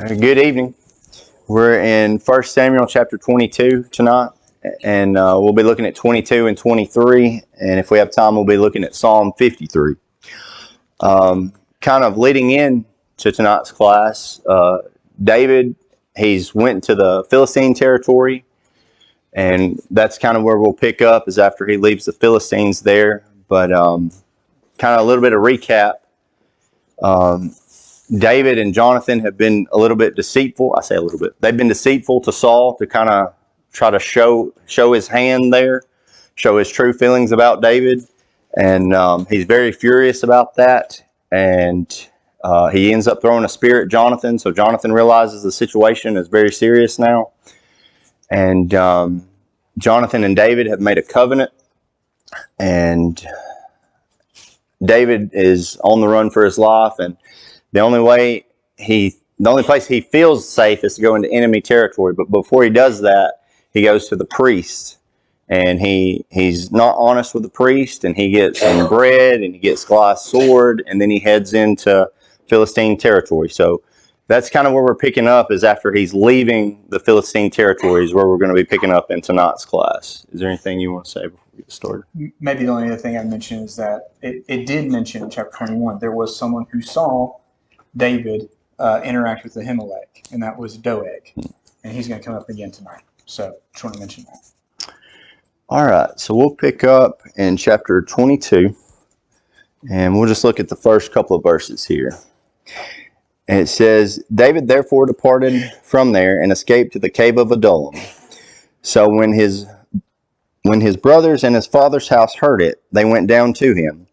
Good evening. We're in 1 Samuel chapter 22 tonight, and we'll be looking at 22 and 23, and if we have time, we'll be looking at Psalm 53. Kind of leading in to tonight's class, David, he's went to the Philistine territory, and that's kind of where we'll pick up is after he leaves the Philistines there, but kind of a little bit of recap. David and Jonathan have been a little bit deceitful. I say a little bit. They've been deceitful to Saul to kind of try to show his hand there, show his true feelings about David, and he's very furious about that. And he ends up throwing a spear at Jonathan. So Jonathan realizes the situation is very serious now, and Jonathan and David have made a covenant, and David is on the run for his life, and the only place he feels safe is to go into enemy territory. But before he does that, he goes to the priest, and he's not honest with the priest, and he gets some bread, and he gets Goliath's sword, and then he heads into Philistine territory. So that's kind of where we're picking up, is after he's leaving the Philistine territories, where we're going to be picking up in tonight's class. Is there anything you want to say before we get started? Maybe the only other thing I'd mention is that it did mention in chapter 21, there was someone who saw David interact with Ahimelech, and that was Doeg. And he's going to come up again tonight. So just want to mention that. All right, so we'll pick up in chapter 22, and we'll just look at the first couple of verses here. And it says, David therefore departed from there and escaped to the cave of Adullam. So when his brothers and his father's house heard it, they went down to him.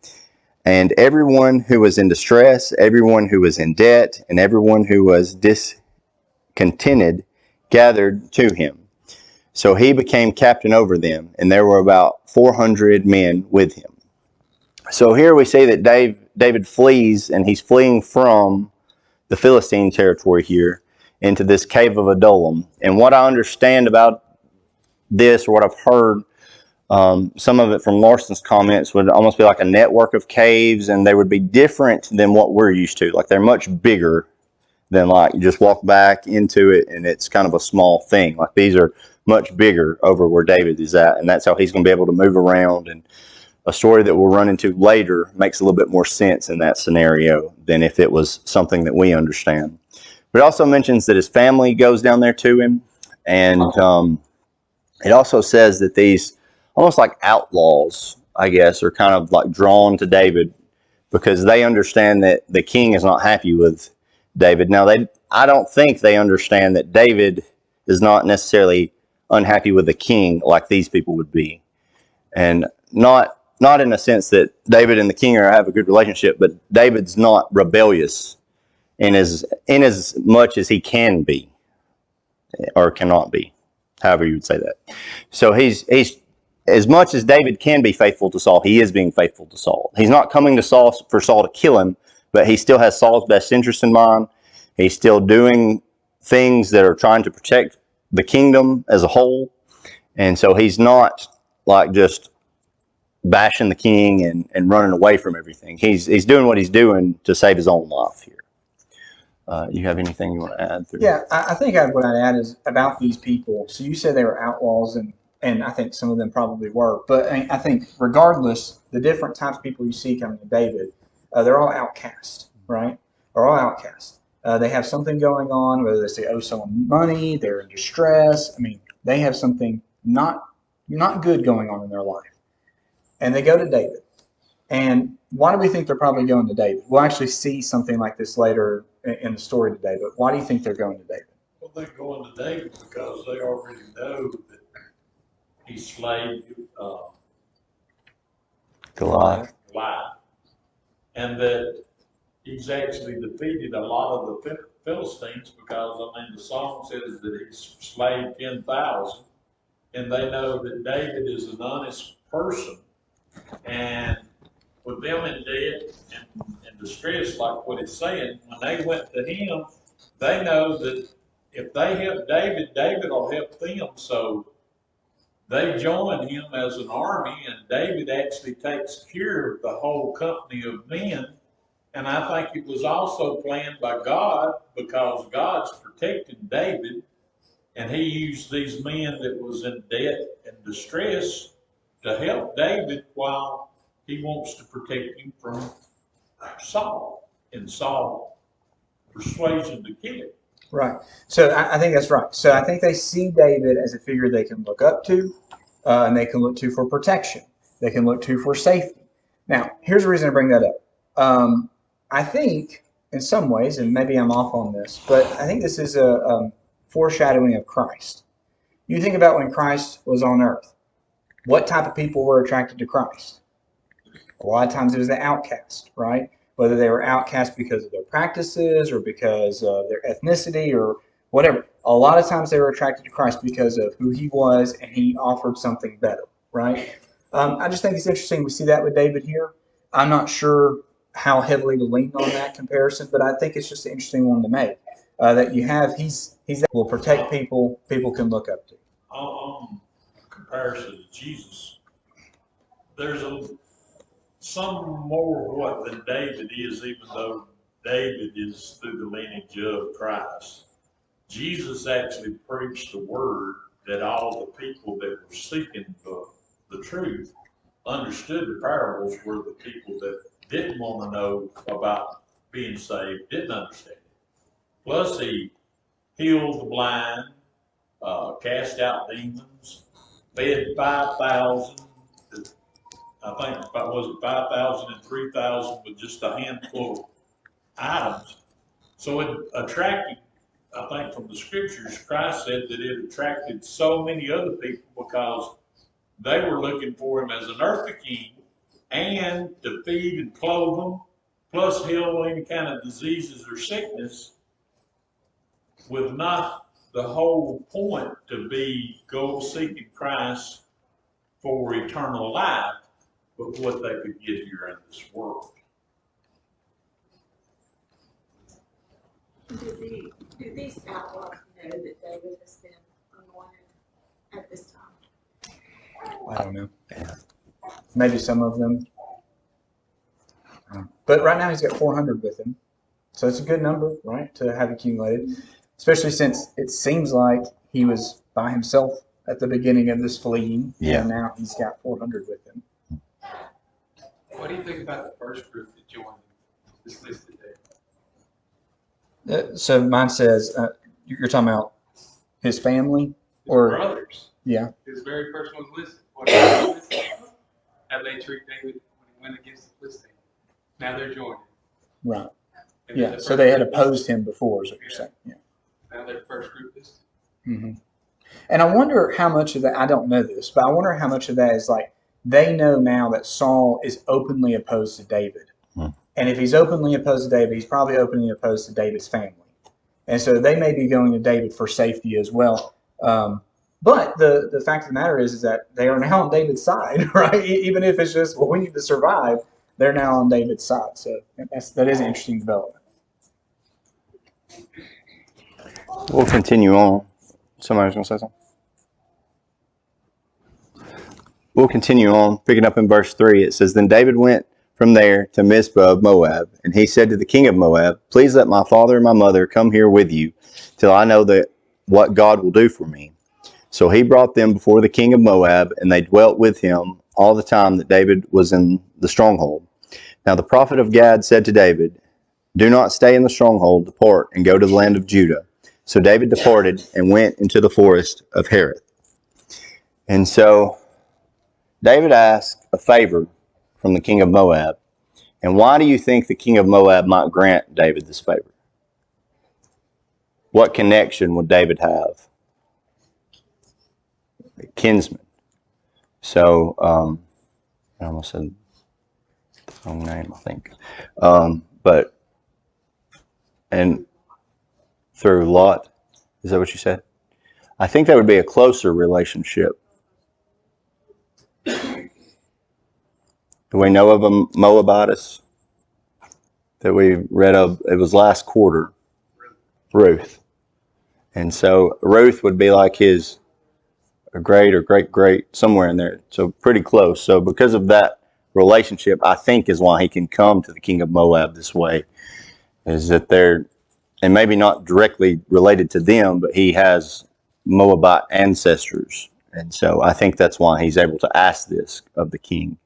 And everyone who was in distress, everyone who was in debt, and everyone who was discontented gathered to him. So he became captain over them, and there were about 400 men with him. So here we see that David flees, and he's fleeing from the Philistine territory here into this cave of Adullam. And what I understand about this, or what I've heard, some of it from Larson's comments, would almost be like a network of caves, and they would be different than what we're used to. Like they're much bigger than like you just walk back into it and it's kind of a small thing. Like these are much bigger over where David is at, and that's how he's going to be able to move around. And a story that we'll run into later makes a little bit more sense in that scenario than if it was something that we understand. But it also mentions that his family goes down there to him, and it also says that these almost like outlaws, I guess, are kind of like drawn to David because they understand that the king is not happy with David. Now, I don't think they understand that David is not necessarily unhappy with the king like these people would be. And not in a sense that David and the king have a good relationship, but David's not rebellious in as much as he can be or cannot be, however you would say that. So he's as much as David can be faithful to Saul, he is being faithful to Saul. He's not coming to Saul for Saul to kill him, but he still has Saul's best interest in mind. He's still doing things that are trying to protect the kingdom as a whole. And so he's not like just bashing the king and running away from everything. He's doing what he's doing to save his own life here. You have anything you want to add? Yeah, I think what I'd add is about these people. So you said they were outlaws, and I think some of them probably were. But I think regardless, the different types of people you see coming to David, they're all outcasts, right? They're all outcasts. They have something going on, whether they owe someone money, they're in distress. I mean, they have something not good going on in their life. And they go to David. And why do we think they're probably going to David? We'll actually see something like this later in the story today, but why do you think they're going to David? Well, they're going to David because they already know that he slayed Goliath. And that he's actually defeated a lot of the Philistines because, I mean, the song says that he slayed 10,000, and they know that David is an honest person. And with them in debt and distress, like what it's saying, when they went to him, they know that if they help David, David will help them. So they join him as an army, and David actually takes care of the whole company of men And I think it was also planned by God because God's protecting David, and he used these men that was in debt and distress to help David while he wants to protect him from Saul and Saul persuasion to kill him. Right. So I think that's right. So I think they see David as a figure they can look up to, and they can look to for protection. They can look to for safety. Now, here's the reason I bring that up. I think, in some ways, and maybe I'm off on this, but I think this is a foreshadowing of Christ. You think about when Christ was on earth. What type of people were attracted to Christ? A lot of times it was the outcast, right? Whether they were outcast because of their practices or because of their ethnicity or whatever. A lot of times they were attracted to Christ because of who he was and he offered something better, right? I just think it's interesting. We see that with David here. I'm not sure how heavily to lean on that comparison, but I think it's just an interesting one to make. That you have, he's will protect people can look up to. Comparison to Jesus, there's some more what than David is, even though David is through the lineage of Christ. Jesus actually preached the word that all the people that were seeking the truth understood the parables were the people that didn't want to know about being saved, didn't understand it. Plus, he healed the blind, cast out demons, fed 5,000. I think about was it 5,000 and 3,000 with just a handful of items. So it attracted, I think from the scriptures, Christ said that it attracted so many other people because they were looking for him as an earthly king and to feed and clothe them, plus heal any kind of diseases or sickness, with not the whole point to be go seeking Christ for eternal life, but what they could get here in this world. Do these outlaws know that David has been anointed at this time? I don't know. Maybe some of them. But right now he's got 400 with him. So it's a good number, right, to have accumulated. Especially since it seems like he was by himself at the beginning of this fleeing. Yeah. And now he's got 400 with him. What do you think about the first group that joined this listed there? So mine says, you're talking about his family? His Or brothers. Yeah. His very first one listed. What are they listed? How they treat David when he went against the Philistines. Now they're joining. Right. And Yeah. the So first they had group opposed him before, is what you're saying. Yeah. Now they're first group listed. Mm-hmm. And I wonder how much of that, I don't know this, but I wonder how much of that is like they know now that Saul is openly opposed to David. And if he's openly opposed to David, he's probably openly opposed to David's family. And so they may be going to David for safety as well. But the fact of the matter is that they are now on David's side, right? Even if it's just, well, we need to survive, they're now on David's side. So that is an interesting development. We'll continue on. Somebody was going to say something? We'll continue on, picking up in verse 3. It says, Then David went from there to Mizpah of Moab, and he said to the king of Moab, Please let my father and my mother come here with you, till I know that what God will do for me. So he brought them before the king of Moab, and they dwelt with him all the time that David was in the stronghold. Now the prophet of Gad said to David, Do not stay in the stronghold, depart, and go to the land of Judah. So David departed and went into the forest of Hereth. And so David asked a favor from the king of Moab. And why do you think the king of Moab might grant David this favor? What connection would David have? A kinsman. So, I almost said the wrong name, I think. And through Lot, is that what you said? I think that would be a closer relationship. Do we know of a Moabitess that we read of? It was last quarter, Ruth. And so Ruth would be like his great or great, somewhere in there. So pretty close. So because of that relationship, I think, is why he can come to the king of Moab this way, is that they're, and maybe not directly related to them, but he has Moabite ancestors. And so I think that's why he's able to ask this of the king.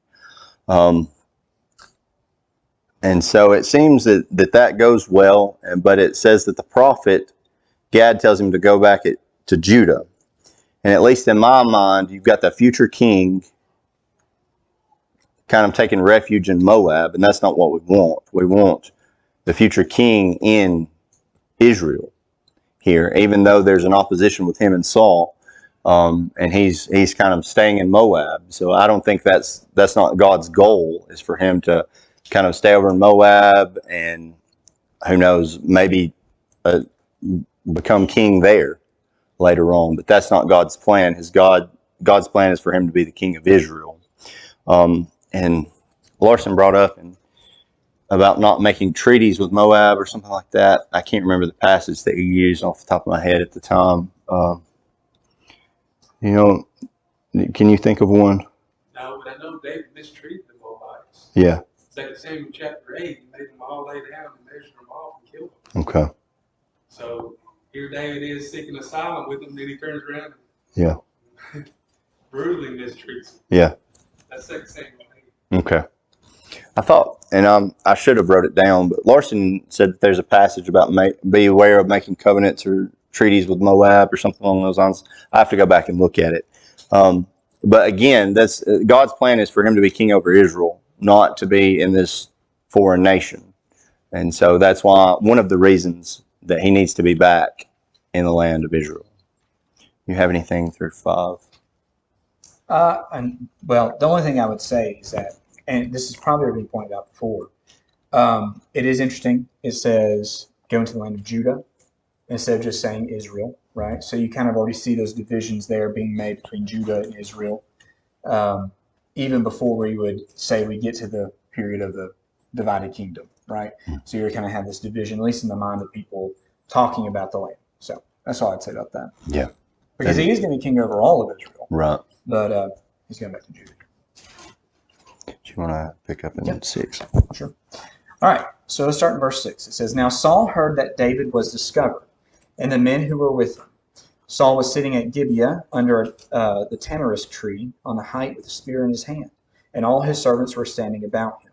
And so it seems that goes well, but it says that the prophet, Gad, tells him to go back to Judah. And at least in my mind, you've got the future king kind of taking refuge in Moab, and that's not what we want. We want the future king in Israel here, even though there's an opposition with him and Saul, and he's kind of staying in Moab. So I don't think that's not God's goal, is for him to kind of stay over in Moab and, who knows, maybe become king there later on. But that's not God's plan. God's plan is for him to be the king of Israel. And Larson brought up about not making treaties with Moab or something like that. I can't remember the passage that he used off the top of my head at the time. Can you think of one? No, but I know David mistreated the Moabites. Yeah. 2 Samuel chapter 8, he made them all lay down and measured them off and killed them. Okay. So here David is seeking asylum with them, then he turns around Yeah. and brutally mistreats them. Yeah. That's 2 Samuel 8. Okay. I thought, and I should have wrote it down, but Larson said that there's a passage about be aware of making covenants or treaties with Moab or something along those lines. I have to go back and look at it. But again, that's God's plan is for him to be king over Israel, not to be in this foreign nation. And so that's why one of the reasons that he needs to be back in the land of Israel. You have anything through 5? Well, the only thing I would say is that, and this has probably been pointed out before, it is interesting. It says go into the land of Judah instead of just saying Israel, right? So you kind of already see those divisions there being made between Judah and Israel, even before we would say we get to the period of the divided kingdom, right? So you kind of have this division, at least in the mind of people talking about the land. So that's all I'd say about that. Yeah. Because he is going to be king over all of Israel. Right. But he's going back to Judah. Do you want to pick up in 6? Sure. All right. So let's start in verse 6. It says, Now Saul heard that David was discovered, and the men who were with him. Saul was sitting at Gibeah under the tamarisk tree on the height with a spear in his hand, and all his servants were standing about him.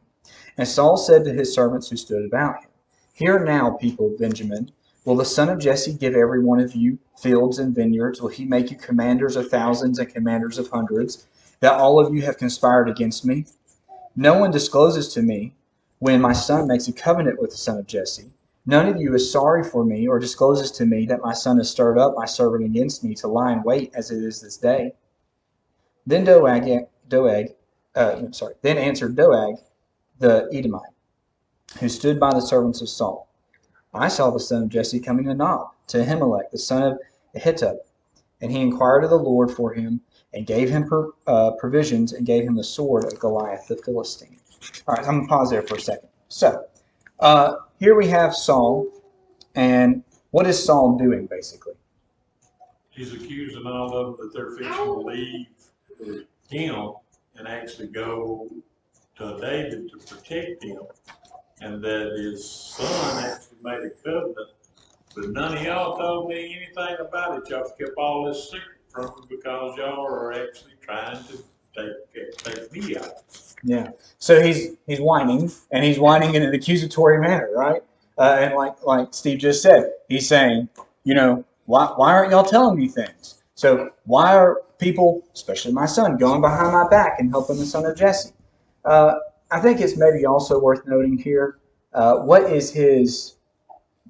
And Saul said to his servants who stood about him, Hear now, people of Benjamin, will the son of Jesse give every one of you fields and vineyards? Will he make you commanders of thousands and commanders of hundreds, that all of you have conspired against me? No one discloses to me when my son makes a covenant with the son of Jesse. None of you is sorry for me or discloses to me that my son has stirred up my servant against me to lie in wait as it is this day. Then answered Doeg the Edomite, who stood by the servants of Saul. I saw the son of Jesse coming to Nob, to Ahimelech, the son of Ahitub, and he inquired of the Lord for him, and gave him provisions, and gave him the sword of Goliath the Philistine. All right, I'm going to pause there for a second. So, here we have Saul, and what is Saul doing, basically? He's accusing all of them that they're fixing to leave him and actually go to David to protect him, and that his son actually made a covenant, but none of y'all told me anything about it. Y'all kept all this secret from me because y'all are actually trying to take me out. Yeah. So he's whining, and he's whining in an accusatory manner, right? And like Steve just said, he's saying, why aren't y'all telling me things? So why are people, especially my son, going behind my back and helping the son of Jesse? I think it's maybe also worth noting here, what is his,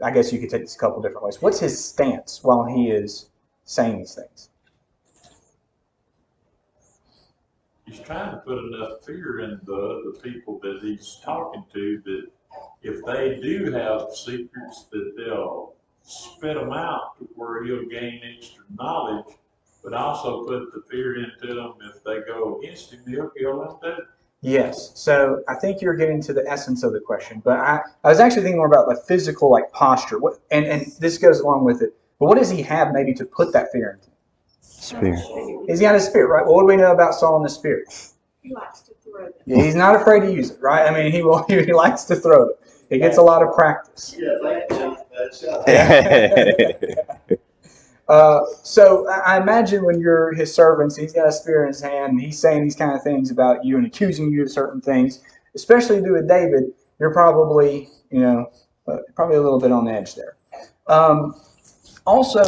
I guess you could take this a couple different ways. What's his stance while he is saying these things? He's trying to put enough fear in the people that he's talking to that if they do have secrets, that they'll spit them out to where he'll gain extra knowledge, but also put the fear into them. If they go against him, he'll kill them too. Yes. So I think you're getting to the essence of the question, but I was actually thinking more about the physical posture. And this goes along with it. But what does he have maybe to put that fear into? Spear. He's got a spear, right? Well, what do we know about Saul and the spear? He likes to throw throw them. Yeah, he's not afraid to use it, right? I mean, he will. He likes to throw it. He gets a lot of practice. So I imagine when you're his servants, he's got a spear in his hand, and he's saying these kind of things about you and accusing you of certain things, especially to do with David. You're probably, probably a little bit on edge there. Also,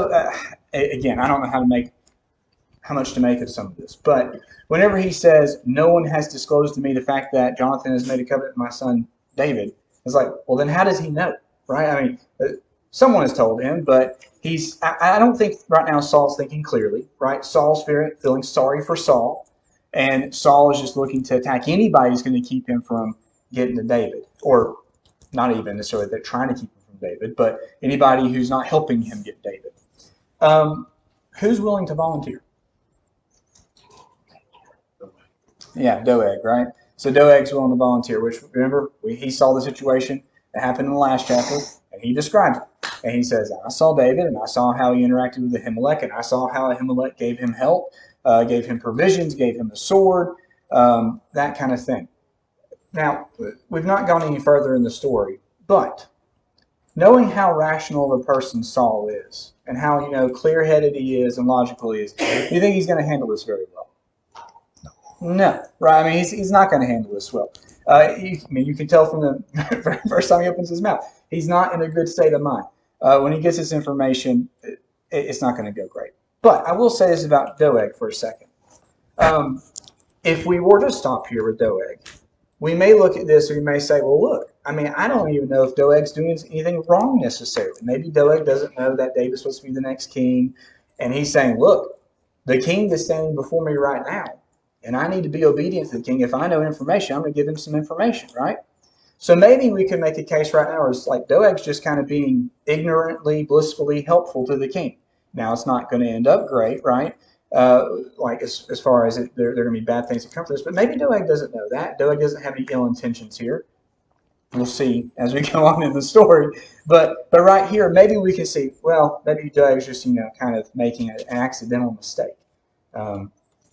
again, I don't know how much to make of some of this, but whenever he says, "No one has disclosed to me the fact that Jonathan has made a covenant with my son David," it's like, well, then how does he know, right? I mean, someone has told him, but I don't think right now Saul's thinking clearly, right? Saul's feeling sorry for Saul, and Saul is just looking to attack anybody who's going to keep him from getting to David, or not even necessarily they're trying to keep him from David, but anybody who's not helping him get David. Who's willing to volunteer? Yeah, Doeg, right? So Doeg's willing to volunteer, which, remember, he saw the situation that happened in the last chapter, and he describes it. And he says, I saw David, and I saw how he interacted with Ahimelech, and I saw how Ahimelech gave him help, gave him provisions, gave him a sword, that kind of thing. Now, we've not gone any further in the story, but knowing how rational of a person Saul is, and how, clear-headed he is and logical he is, do you think he's going to handle this very well? No, right? I mean, he's not going to handle this well. You can tell from the very first time he opens his mouth, he's not in a good state of mind. When he gets this information, it's not going to go great. But I will say this about Doeg for a second. If we were to stop here with Doeg, we may look at this and we may say, well, look, I mean, I don't even know if Doeg's doing anything wrong necessarily. Maybe Doeg doesn't know that David's supposed to be the next king, and he's saying, look, the king is standing before me right now, and I need to be obedient to the king. If I know information, I'm going to give him some information, right? So maybe we could make a case right now where it's like Doeg's just kind of being ignorantly, blissfully helpful to the king. Now, it's not going to end up great, right? Like as far as there are going to be bad things that come from this. But maybe Doeg doesn't know that. Doeg doesn't have any ill intentions here. We'll see as we go on in the story. But right here, maybe we can see, well, maybe Doeg's just, kind of making an accidental mistake. But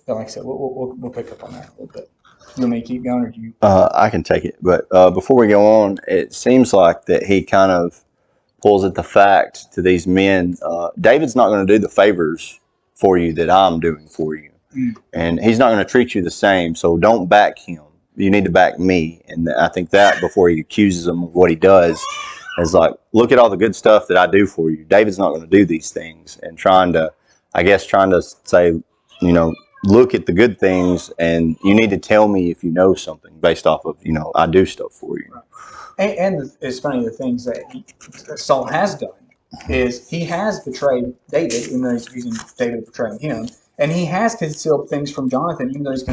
like I said, we'll pick up on that a little bit. You want me to keep going, or do you? I can take it, but before we go on, it seems like that he kind of pulls at the fact to these men, David's not going to do the favors for you that I'm doing for you. And he's not going to treat you the same, so don't back him. You need to back me. And I think that before he accuses him of what he does is like, look at all the good stuff that I do for you. David's not going to do these things, and trying to say, look at the good things, and you need to tell me if you know something based off of, I do stuff for you. And it's funny, the things that Saul has done is he has betrayed David, even though he's accusing David of betraying him, and he has concealed things from Jonathan, even though he's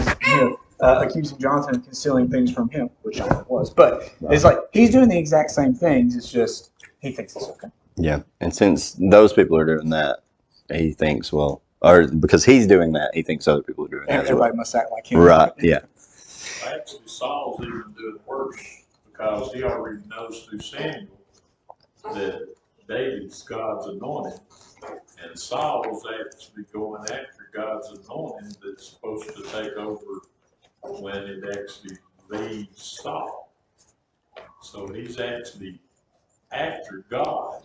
accusing Jonathan of concealing things from him, which Jonathan was. But it's like he's doing the exact same things. It's just he thinks it's okay. Yeah, and since those people are doing that, he thinks, or because he's doing that, he thinks other people are doing that. Everybody must act like him. Right, yeah. Actually, Saul's even doing worse because he already knows through Samuel that David's God's anointed. And Saul's actually going after God's anointing that's supposed to take over when it actually leaves Saul. So he's actually after God.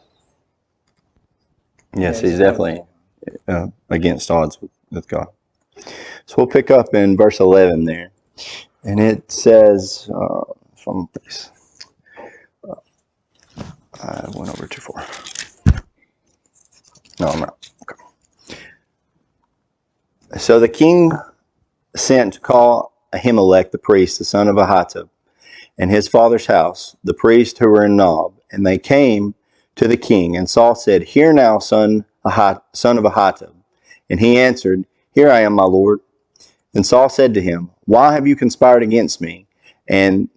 Yes, he's definitely against odds with God. So we'll pick up in verse 11 there. And it says, I went over too far. No, I'm not. Okay. So the king sent to call Ahimelech the priest, the son of Ahitub, and his father's house, the priests who were in Nob. And they came to the king, and Saul said, Hear now, son of Ahitub. And he answered, Here I am, my lord. And Saul said to him, Why have you conspired against me, and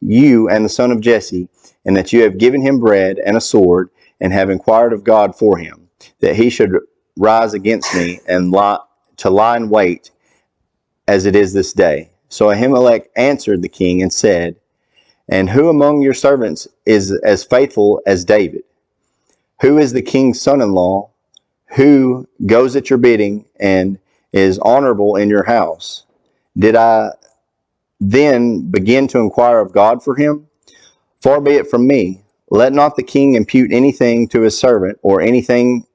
you and the son of Jesse, and that you have given him bread and a sword, and have inquired of God for him, that he should rise against me and lie in wait, as it is this day? So Ahimelech answered the king and said, And who among your servants is as faithful as David? Who is the king's son-in-law, who goes at your bidding and is honorable in your house? Did I then begin to inquire of God for him? Far be it from me. Let not the king impute anything to his servant, or anything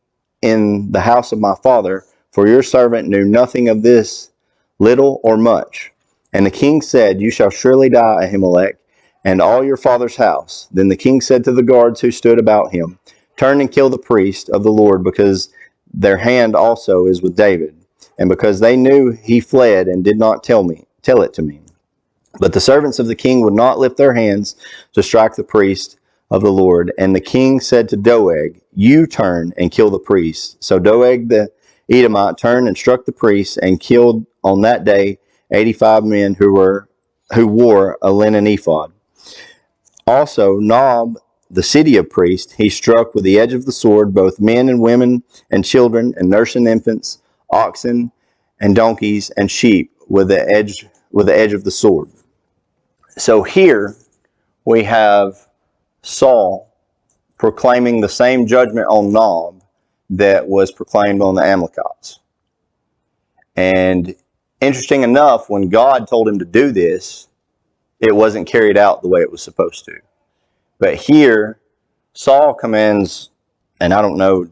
in the house of my father, for your servant knew nothing of this, little or much. And the king said, You shall surely die, Ahimelech, and all your father's house. Then the king said to the guards who stood about him, Turn and kill the priest of the Lord, because their hand also is with David, and because they knew he fled and did not tell it to me. But the servants of the king would not lift their hands to strike the priest of the Lord. And the king said to Doeg, You turn and kill the priest. So Doeg the Edomite turned and struck the priest, and killed on that day 85 men who wore a linen ephod. Also Nob, the city of priests, he struck with the edge of the sword both men and women and children and nursing infants, oxen and donkeys and sheep with the edge of the sword. So here we have Saul proclaiming the same judgment on Nob that was proclaimed on the Amalekites. And interesting enough, when God told him to do this, it wasn't carried out the way it was supposed to. But here, Saul commands, and I don't know,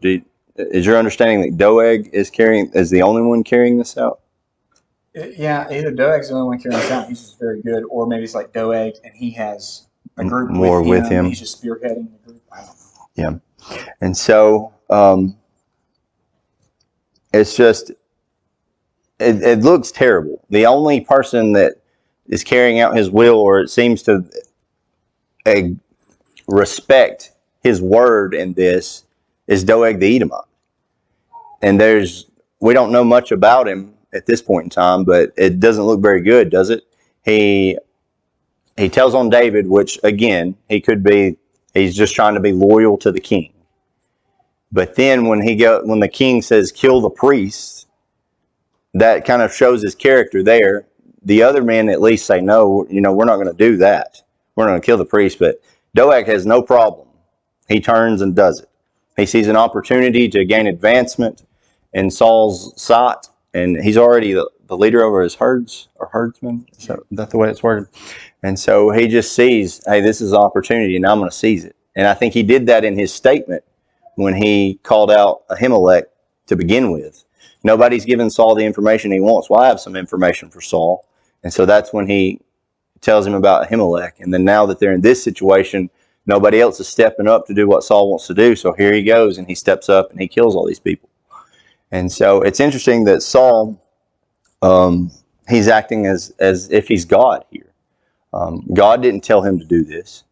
is your understanding that Doeg is the only one carrying this out? Yeah, either Doeg's the only one carrying this out, he's just very good, or maybe it's like Doeg and he has a group More with him. He's just spearheading the group. I don't know. Yeah. And so it's just, it looks terrible. The only person that is carrying out his will, or it seems to respect his word in this, is Doeg the Edomite. And we don't know much about him at this point in time, but it doesn't look very good, does it? He tells on David, which again, he's just trying to be loyal to the king. But then when the king says kill the priests, that kind of shows his character there. The other men at least say, no, we're not going to do that. We're not going to kill the priest. But Doeg has no problem. He turns and does it. He sees an opportunity to gain advancement in Saul's sight, and he's already the leader over his herds or herdsmen. So is that the way it's worded? And so he just sees, hey, this is an opportunity, and I'm going to seize it. And I think he did that in his statement when he called out Ahimelech to begin with. Nobody's given Saul the information he wants. Well, I have some information for Saul. And so that's when he tells him about Ahimelech. And then now that they're in this situation, nobody else is stepping up to do what Saul wants to do. So here he goes, and he steps up and he kills all these people. And so it's interesting that Saul, he's acting as if he's God here. God didn't tell him to do this.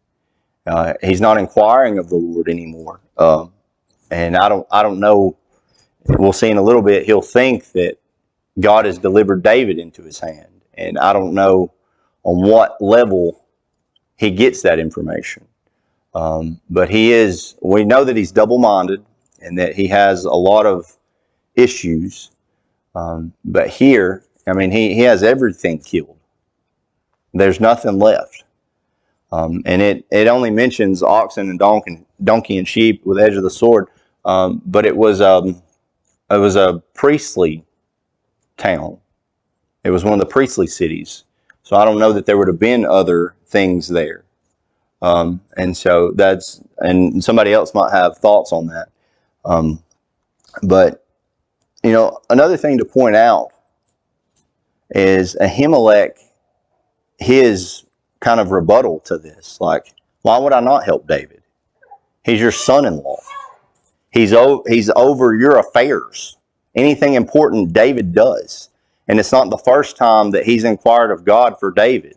He's not inquiring of the Lord anymore. And I don't know. We'll see in a little bit. He'll think that God has delivered David into his hand, and I don't know on what level he gets that information. But we know that he's double-minded and that he has a lot of issues. But here, he has everything killed. There's nothing left. And it only mentions oxen and donkey and sheep with the edge of the sword. But it was a priestly town. It was one of the priestly cities. So I don't know that there would have been other things there. And so and somebody else might have thoughts on that. But, another thing to point out is Ahimelech, his kind of rebuttal to this. Like, why would I not help David? He's your son-in-law. He's over your affairs. Anything important, David does. And it's not the first time that he's inquired of God for David.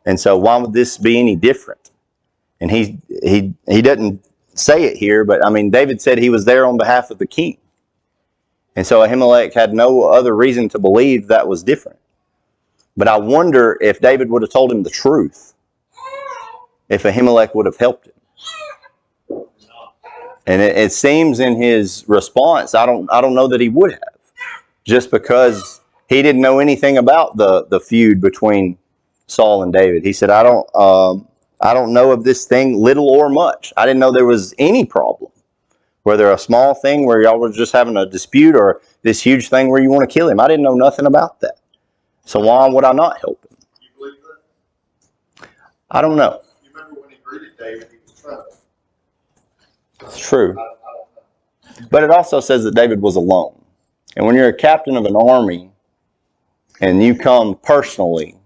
And so why would this be any different? And he doesn't say it here, but David said he was there on behalf of the king. And so Ahimelech had no other reason to believe that was different. But I wonder if David would have told him the truth, if Ahimelech would have helped him. And it seems in his response, I don't know that he would have, just because he didn't know anything about the feud between Saul and David. He said, I don't know of this thing, little or much. I didn't know there was any problem, whether a small thing where y'all were just having a dispute or this huge thing where you want to kill him. I didn't know nothing about that. So why would I not help him? You believe that? I don't know. You remember when he greeted David, he was troubled. It's true. I don't know. But it also says that David was alone. And when you're a captain of an army and you come personally,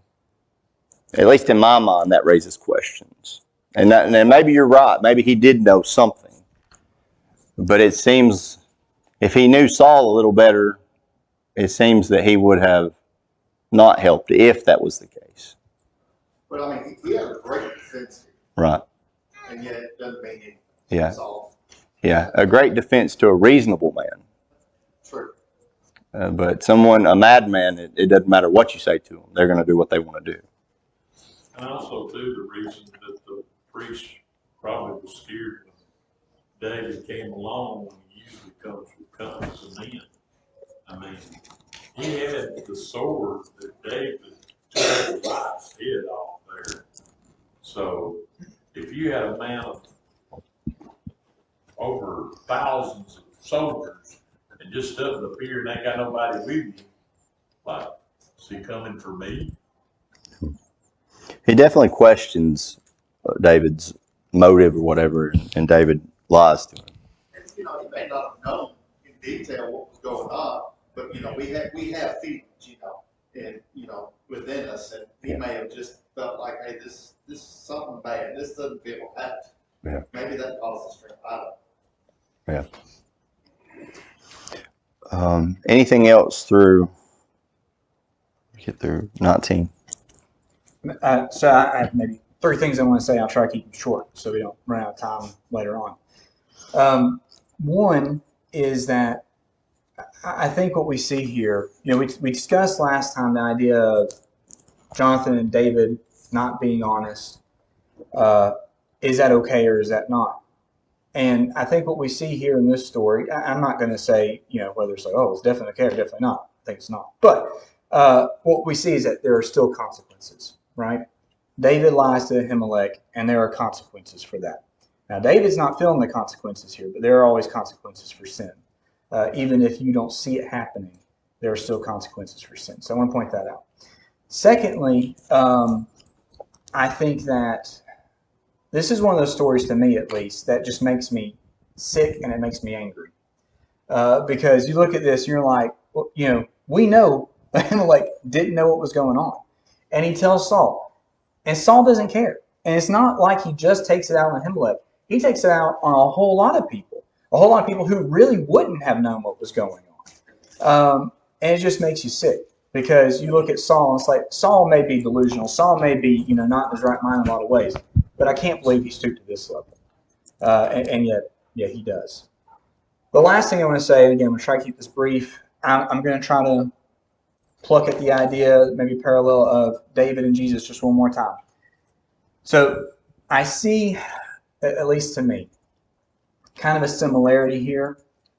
at least in my mind, that raises questions. And maybe you're right. Maybe he did know something. But it seems if he knew Saul a little better, it seems that he would have not helped if that was the case. But I mean, he had a great defense, Right. and yet it doesn't mean anything. Yeah. That's all. Yeah. A great defense to a reasonable man. True. But a madman, it doesn't matter what you say to them. They're going to do what they want to do. And also too, the reason that the priest probably was scared when David came along, when he usually comes with companies of men. I mean, he had the sword that David took Goliath's head off there. So if you had a man of over thousands of soldiers and just doesn't appear and ain't got nobody with you, like, is he coming for me? He definitely questions David's motive or whatever, and David lies to him. And he may not have known in detail what was going on, but we have feelings, and within us, and he may have just felt like, hey, this is something bad. This doesn't feel right. Yeah. Maybe that causes strength. I don't know. Yeah. Anything else get through 19? So I have maybe 3 things I want to say. I'll try to keep them short so we don't run out of time later on. One is that I think what we see here, we discussed last time the idea of Jonathan and David not being honest. Is that okay or is that not? And I think what we see here in this story, I'm not going to say, whether it's like, oh, it's definitely okay or definitely not. I think it's not. But what we see is that there are still consequences, right? David lies to Ahimelech, and there are consequences for that. Now, David's not feeling the consequences here, but there are always consequences for sin. Even if you don't see it happening, there are still consequences for sin. So I want to point that out. Secondly, I think that this is one of those stories, to me at least, that just makes me sick and it makes me angry. Because you look at this, you're like, well, we know Ahimelech didn't know what was going on. And he tells Saul. And Saul doesn't care. And it's not like he just takes it out on Ahimelech. He takes it out on a whole lot of people. A whole lot of people who really wouldn't have known what was going on. And it just makes you sick. Because you look at Saul, and it's like, Saul may be delusional. Saul may be, not in his right mind in a lot of ways. But I can't believe he stooped to this level. And yet he does. The last thing I want to say, and again, I'm going to try to keep this brief. I'm going to try to pluck at the idea, maybe parallel of David and Jesus just one more time. So I see, at least to me, kind of a similarity here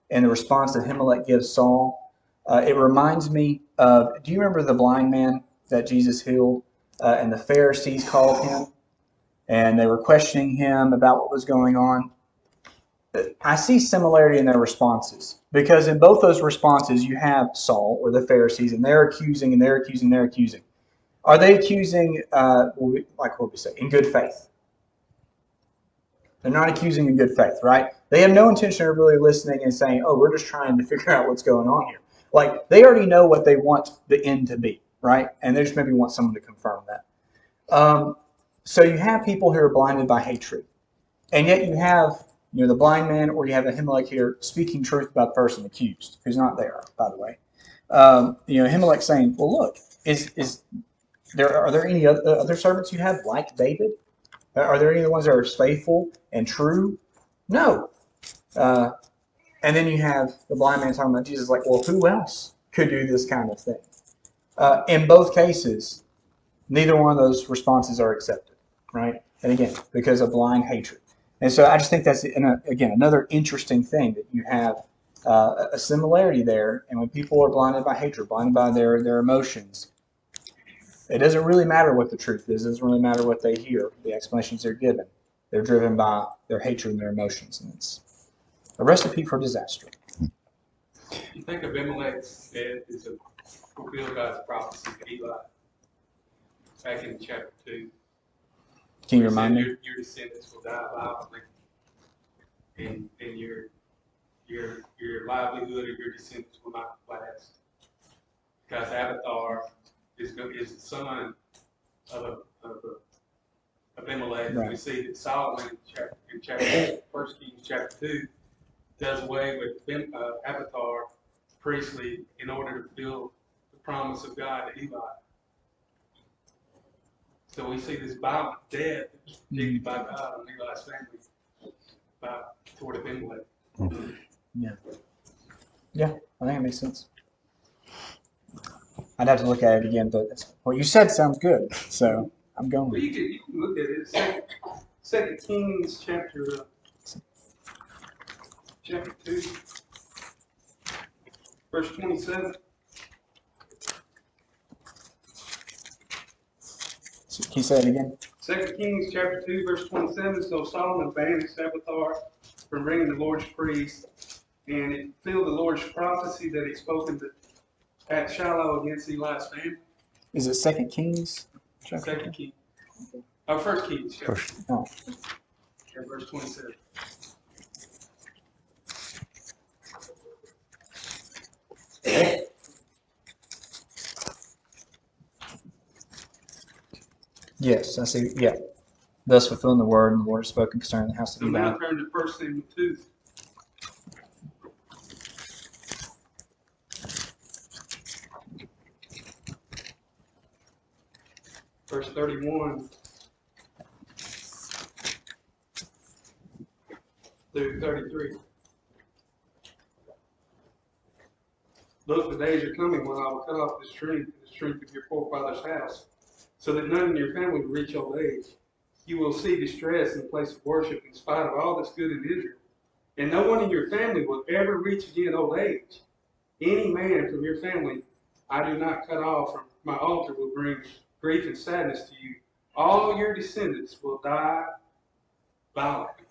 in the response that Ahimelech gives Saul. It reminds me of, do you remember the blind man that Jesus healed? And the Pharisees called him, and they were questioning him about what was going on. I see similarity in their responses, because in both those responses you have Saul or the Pharisees, and they're accusing and they're accusing and they're accusing. Are they accusing, like what we say, in good faith? They're not accusing in good faith, right? They have no intention of really listening and saying, oh, we're just trying to figure out what's going on here. Like, they already know what they want the end to be, right? And they just maybe want someone to confirm that. So you have people who are blinded by hatred. And yet you have the blind man, or you have Ahimelech here speaking truth about the person accused, who's not there, by the way. Ahimelech saying, well, look, are there any other servants you have like David? Are there any other ones that are faithful and true? No. And then you have the blind man talking about Jesus, like, well, who else could do this kind of thing? In both cases, neither one of those responses are accepted, right? And again, because of blind hatred. And so I just think that's, again, another interesting thing, that you have a similarity there. And when people are blinded by hatred, blinded by their emotions, it doesn't really matter what the truth is. It doesn't really matter what they hear, the explanations they're given. They're driven by their hatred and their emotions. And it's a recipe for disaster. You think Abimelech's death is a fulfill God's prophecy to Eli back in chapter 2. Can you It said remind me? Your descendants will die violently, and your livelihood of your descendants will not last. Because Abathar is the son of Abimelech. Right. We see that Solomon in chapter 1 Kings chapter 2 does away with Abathar priestly in order to fulfill the promise of God to Eli. So we see this violent death predicted by God on Eli's family toward Abimelech. Yeah, I think it makes sense. I'd have to look at it again, but what you said sounds good, so I'm going Well, with it. you can look at it. Second Kings chapter 2, verse 27. So can you say it again? 2 Kings chapter 2, verse 27. So Solomon banished Abathar from bringing the Lord's priest, and it fulfilled the Lord's prophecy that he spoken at Shiloh against Eli's family. Is it 2 Kings? Second King. Oh, 1 Kings chapter 2. Oh. Yeah, verse 27. Yes, I see. Yeah. Thus fulfilling the word and the Lord has spoken concerning the house of So now Eli. turn to 1 Samuel 2. Verse 31 through 33. Look, the days are coming when I will cut off the strength of your forefathers' house, so that none in your family will reach old age. You will see distress in the place of worship in spite of all that's good in Israel. And no one in your family will ever reach again old age. Any man from your family I do not cut off from my altar will bring grief and sadness to you. All your descendants will die violently.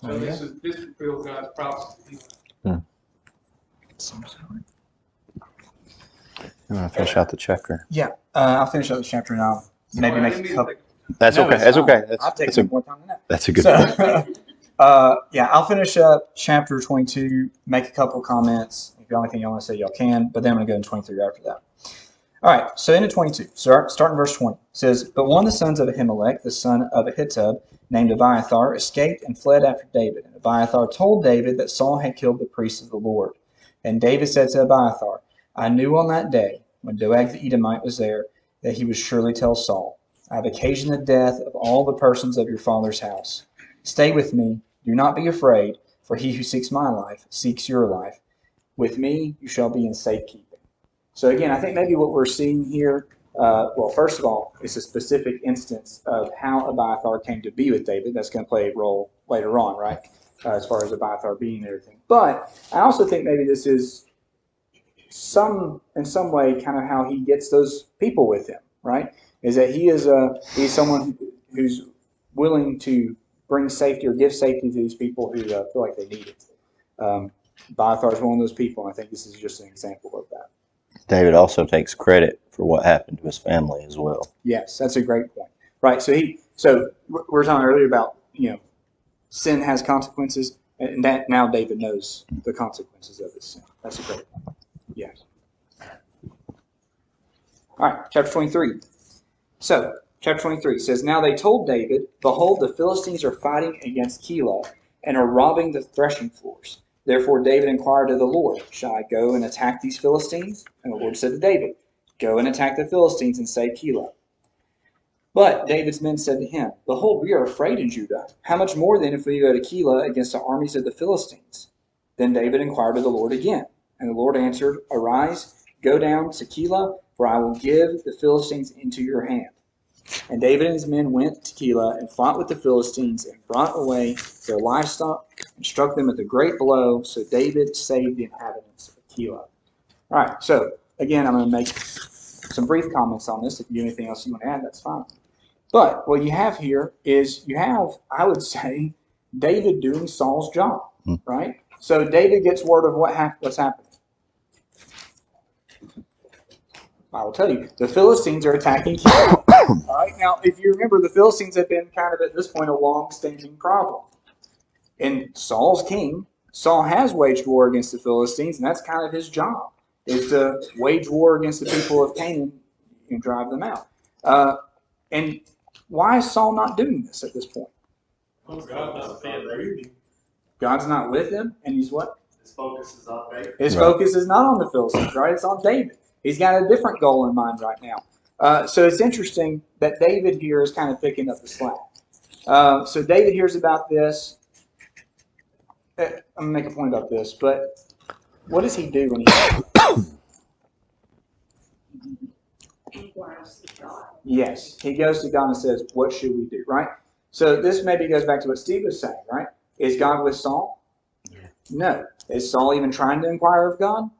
So this fulfills God's prophecy. You want to finish out the chapter? Yeah, I'll finish up the chapter and I'll maybe make a couple. That's No, okay. it's That's fine. okay. I'll take That's a, more time than that. that's a good So, yeah, I'll finish up chapter 22, make a couple comments. If you have anything you want to say, y'all can, but then I'm going to go into 23 after that. All right, so into 22, starting verse 20. It says, But one of the sons of Ahimelech, the son of Ahitub, named Abiathar, escaped and fled after David. And Abiathar told David that Saul had killed the priests of the Lord. And David said to Abiathar, I knew on that day, when Doeg the Edomite was there, that he would surely tell Saul, I have occasioned the death of all the persons of your father's house. Stay with me, do not be afraid, for he who seeks my life seeks your life. With me you shall be in safekeeping. So again, I think maybe what we're seeing here, well, first of all, it's a specific instance of how Abiathar came to be with David. That's going to play a role later on, right, as far as Abiathar being and everything. But I also think maybe this is in some way kind of how he gets those people with him, right, is that he's someone who's willing to bring safety or give safety to these people who feel like they need it. Abiathar is one of those people, and I think this is just an example of that. David also takes credit for what happened to his family as well. Yes, that's a great point. Right. So we were talking earlier about, sin has consequences, and that now David knows the consequences of his sin. That's a great point. Yes. All right, chapter 23. So, chapter 23 says, Now they told David, Behold, the Philistines are fighting against Keilah and are robbing the threshing floors. Therefore David inquired of the Lord, Shall I go and attack these Philistines? And the Lord said to David, Go and attack the Philistines and save Keilah. But David's men said to him, Behold, we are afraid in Judah. How much more then if we go to Keilah against the armies of the Philistines? Then David inquired of the Lord again. And the Lord answered, Arise, go down to Keilah, for I will give the Philistines into your hand. And David and his men went to Keilah and fought with the Philistines and brought away their livestock and struck them with a great blow. So David saved the inhabitants of Keilah. All right, so again, I'm going to make some brief comments on this. If you have anything else you want to add, that's fine. But what you have here is I would say, David doing Saul's job, right? So David gets word of what's happening. I will tell you, the Philistines are attacking Keilah. All right. Now, if you remember, the Philistines have been kind of at this point a long-standing problem. And Saul's king. Saul has waged war against the Philistines, and that's kind of his job, is to wage war against the people of Canaan and drive them out. And why is Saul not doing this at this point? Oh, God, not being God's not with him, and he's what? His focus is on David. His Right. focus is not on the Philistines, right? It's on David. He's got a different goal in mind right now. So it's interesting that David here is kind of picking up the slack. So David hears about this. I'm going to make a point about this, but what does he do when he... Inquires to God. Yes, he goes to God and says, what should we do, right? So this maybe goes back to what Steve was saying, right? Is God with Saul? No. Is Saul even trying to inquire of God?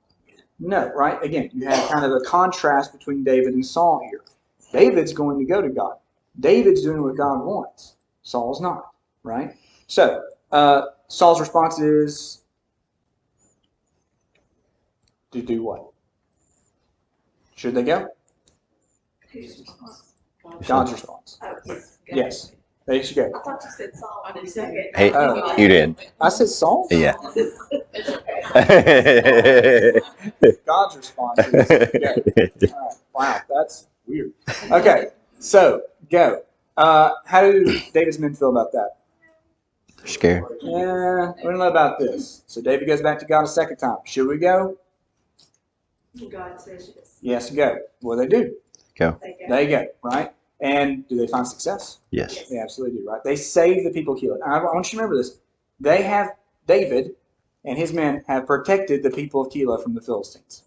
No, right? Again, you have kind of a contrast between David and Saul here. David's going to go to God. David's doing what God wants. Saul's not, right? So, Saul's response is to do what? Should they go? Whose response? God's response. Oh, yes. go. Yes. They should go. I thought you said Saul. I didn't say it. Hey, Oh. you did. I said Saul? Yeah. God's response is go. All right. Wow, that's weird. Okay, so go. How do David's men feel about that? Scared. Yeah, we don't know about this. So David goes back to God a second time. Should we go? God says yes. Yes, go. What do? They go. They go, right? And do they find success? Yes. They absolutely do, right? They save the people of Keilah. I want you to remember this. They have, David and his men have protected the people of Keilah from the Philistines.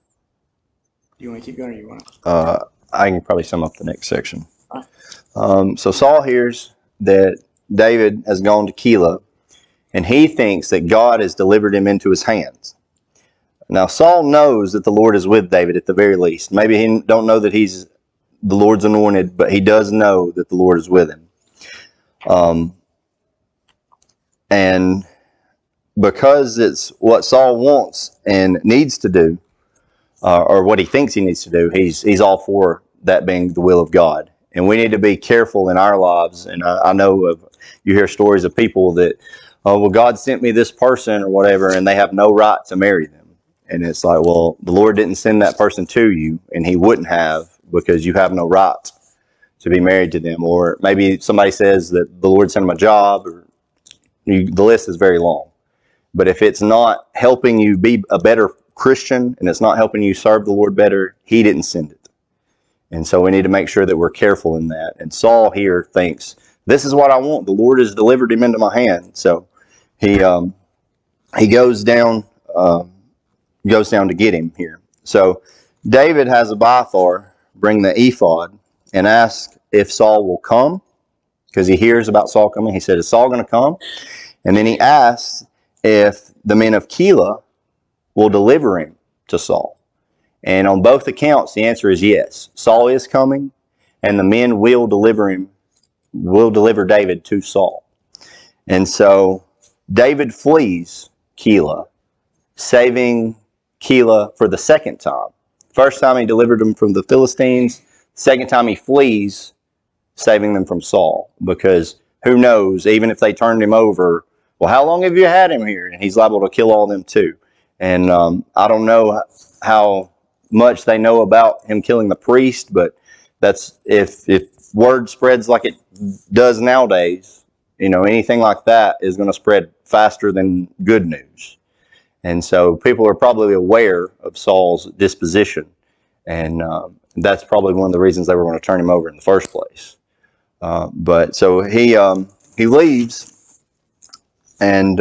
Do you want to keep going or you want to? I can probably sum up the next section. So Saul hears that David has gone to Keilah, and he thinks that God has delivered him into his hands. Now Saul knows that the Lord is with David at the very least. Maybe he don't know that he's the Lord's anointed, but he does know that the Lord is with him. And because it's what Saul wants and needs to do, or what he thinks he needs to do, he's all for that being the will of God. And we need to be careful in our lives. And I know you hear stories of people that, oh, well, God sent me this person or whatever, and they have no right to marry them. And it's like, well, the Lord didn't send that person to you, and he wouldn't have, because you have no right to be married to them. Or maybe somebody says that the Lord sent them a job, or the list is very long. But if it's not helping you be a better Christian and it's not helping you serve the Lord better, he didn't send it. And so we need to make sure that we're careful in that. And Saul here thinks, this is what I want. The Lord has delivered him into my hand. So he goes down to get him here. So David has Abiathar bring the ephod and ask if Saul will come, because he hears about Saul coming. He said, is Saul going to come? And then he asks if the men of Keilah will deliver him to Saul. And on both accounts, the answer is yes. Saul is coming, and the men will deliver David to Saul. And so David flees Keilah, saving Keilah for the second time. First time he delivered them from the Philistines. Second time he flees, saving them from Saul. Because who knows, even if they turned him over, well, how long have you had him here? And he's liable to kill all of them too. And I don't know how much they know about him killing the priest, but that's if word spreads like it does nowadays, anything like that is going to spread faster than good news. And so people are probably aware of Saul's disposition, and that's probably one of the reasons they were going to turn him over in the first place. But so he leaves, and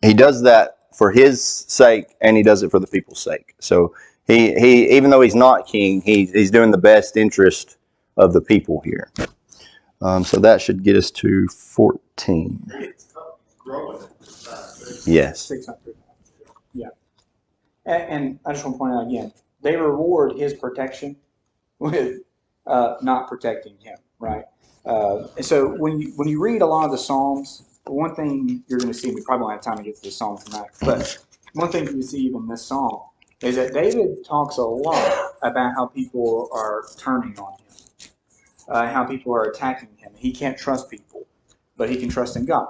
he does that for his sake, and he does it for the people's sake. So he even though he's not king, he's doing the best interest of the people here. So that should get us to 14. It's growing at this time. Yes. 600. Yeah. And I just want to point out again, they reward his protection with not protecting him, right? And so when you read a lot of the Psalms, one thing you're going to see, we probably won't have time to get to the Psalm tonight, but one thing you see even in this Psalm is that David talks a lot about how people are turning on him, how people are attacking him. He can't trust people, but he can trust in God.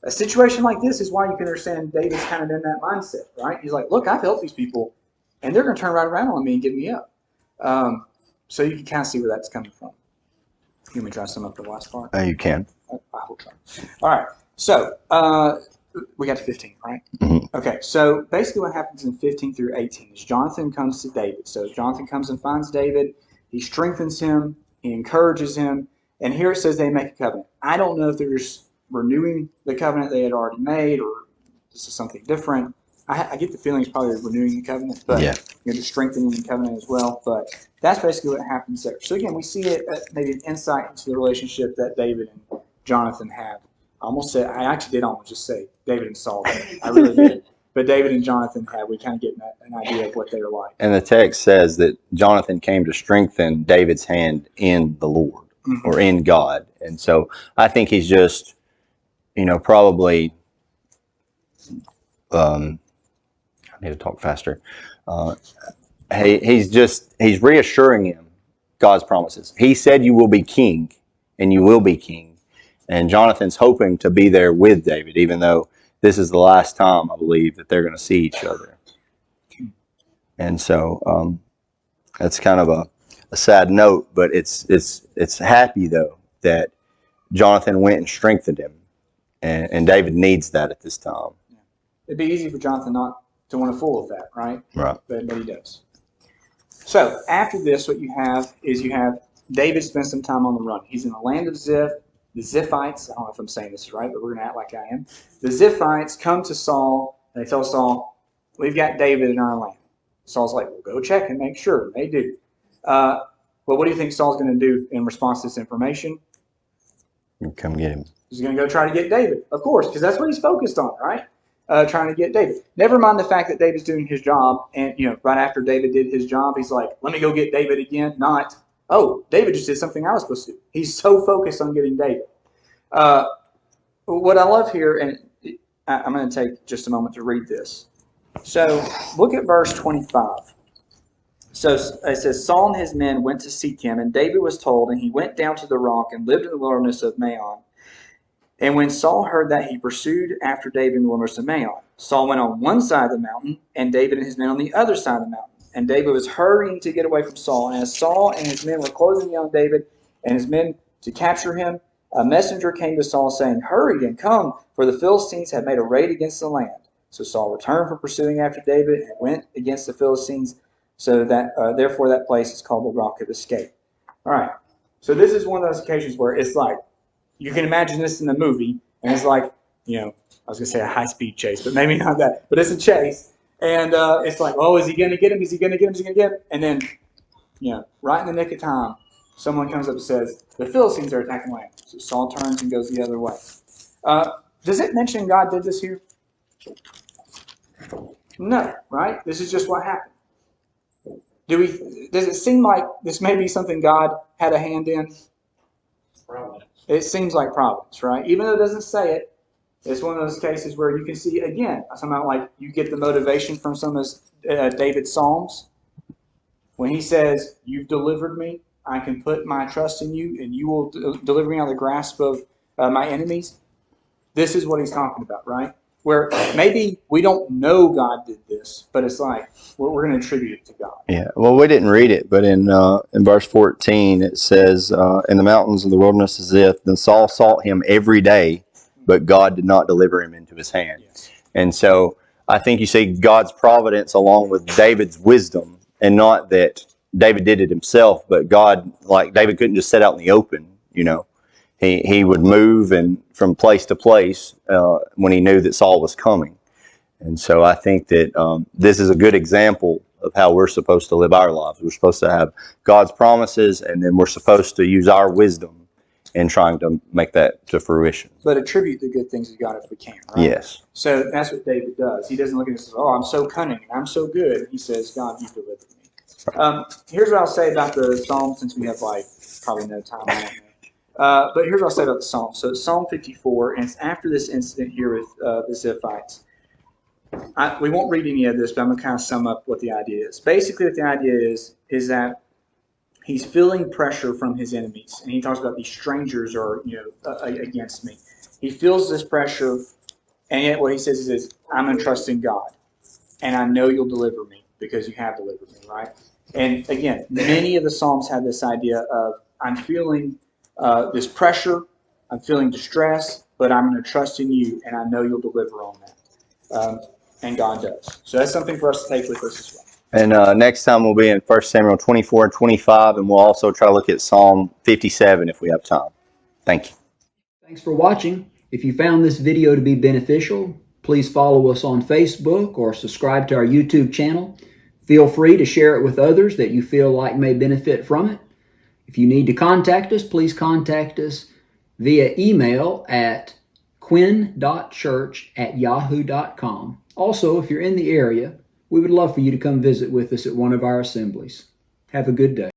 A situation like this is why you can understand David's kind of in that mindset, right? He's like, look, I've helped these people, and they're going to turn right around on me and give me up. So you can kind of see where that's coming from. Let me try to sum up the last part. You can. I will try. All right. So we got to 15, right? Mhm. Okay. So basically, what happens in 15 through 18 is Jonathan comes to David. So Jonathan comes and finds David. He strengthens him. He encourages him. And here it says they make a covenant. I don't know if they're just renewing the covenant they had already made, or this is something different. I get the feeling it's probably renewing the covenant, but Yeah. just strengthening the covenant as well. But that's basically what happens there. So again, we see it maybe an insight into the relationship that David and Jonathan have. I actually did almost just say David and Saul. I really did. But David and Jonathan have. We kind of get an idea of what they were like. And the text says that Jonathan came to strengthen David's hand in the Lord or in God. And so I think he's just, probably, I need to talk faster. He's reassuring him God's promises. He said you will be king, and you will be king. And Jonathan's hoping to be there with David, even though this is the last time, I believe, that they're going to see each other. And so that's kind of a sad note, but it's happy, though, that Jonathan went and strengthened him. And David needs that at this time. It'd be easy for Jonathan not to want to fool with that, right? Right. But he does. So after this, what you have is David spends some time on the run. He's in the land of Ziph. The Ziphites, I don't know if I'm saying this right, but we're going to act like I am. The Ziphites come to Saul, and they tell Saul, we've got David in our land. Saul's like, well, go check and make sure. They do. But what do you think Saul's going to do in response to this information? Come get him. He's going to go try to get David, of course, because that's what he's focused on, right? Trying to get David. Never mind the fact that David's doing his job, and right after David did his job, he's like, let me go get David again. Not, oh, David just did something I was supposed to do. He's so focused on getting David. What I love here, and I'm going to take just a moment to read this. So look at verse 25. So it says, Saul and his men went to seek him, and David was told, and he went down to the rock and lived in the wilderness of Maon. And when Saul heard that, he pursued after David in the wilderness of Maon. Saul went on one side of the mountain, and David and his men on the other side of the mountain. And David was hurrying to get away from Saul. And as Saul and his men were closing in on David and his men to capture him, a messenger came to Saul saying, hurry and come, for the Philistines have made a raid against the land. So Saul returned from pursuing after David and went against the Philistines. So that therefore that place is called the Rock of Escape. All right. So this is one of those occasions where it's like, you can imagine this in the movie, and it's like, I was going to say a high-speed chase, but maybe not that. But it's a chase, and it's like, oh, is he going to get him? Is he going to get him? Is he going to get him? And then, right in the nick of time, someone comes up and says, the Philistines are attacking land. So Saul turns and goes the other way. Does it mention God did this here? No, right? This is just what happened. Does it seem like this may be something God had a hand in? Providence. It seems like providence, right? Even though it doesn't say it, it's one of those cases where you can see, again, somehow like you get the motivation from some of David's Psalms. When he says, you've delivered me, I can put my trust in you, and you will deliver me out of the grasp of my enemies. This is what he's talking about, right? Where maybe we don't know God did this, but it's like we're going to attribute it to God. Yeah, well, we didn't read it, but in verse 14 it says, in the mountains of the wilderness of Ziph, then Saul sought him every day, but God did not deliver him into his hand. Yes. And so I think you see God's providence along with David's wisdom, and not that David did it himself, but God, like David couldn't just set out in the open, He would move and from place to place when he knew that Saul was coming. And so I think that this is a good example of how we're supposed to live our lives. We're supposed to have God's promises, and then we're supposed to use our wisdom in trying to make that to fruition. But attribute the good things to God if we can, right? Yes. So that's what David does. He doesn't look at it and say, oh, I'm so cunning and I'm so good. He says, God, you delivered me. Here's what I'll say about the Psalm, since we have probably no time on it. But here's what I'll say about the Psalm. So it's Psalm 54, and it's after this incident here with the Ziphites. We won't read any of this, but I'm going to kind of sum up what the idea is. Basically, what the idea is that he's feeling pressure from his enemies, and he talks about these strangers are against me. He feels this pressure, and yet what he says is, I'm going to trust in God, and I know you'll deliver me because you have delivered me, right? And again, many of the Psalms have this idea of, I'm feeling this pressure, I'm feeling distress, but I'm going to trust in you, and I know you'll deliver on that. And God does. So that's something for us to take with us as well. And next time we'll be in 1 Samuel 24 and 25, and we'll also try to look at Psalm 57 if we have time. Thank you. Thanks for watching. If you found this video to be beneficial, please follow us on Facebook or subscribe to our YouTube channel. Feel free to share it with others that you feel like may benefit from it. If you need to contact us, please contact us via email at quinn.church@yahoo.com. Also, if you're in the area, we would love for you to come visit with us at one of our assemblies. Have a good day.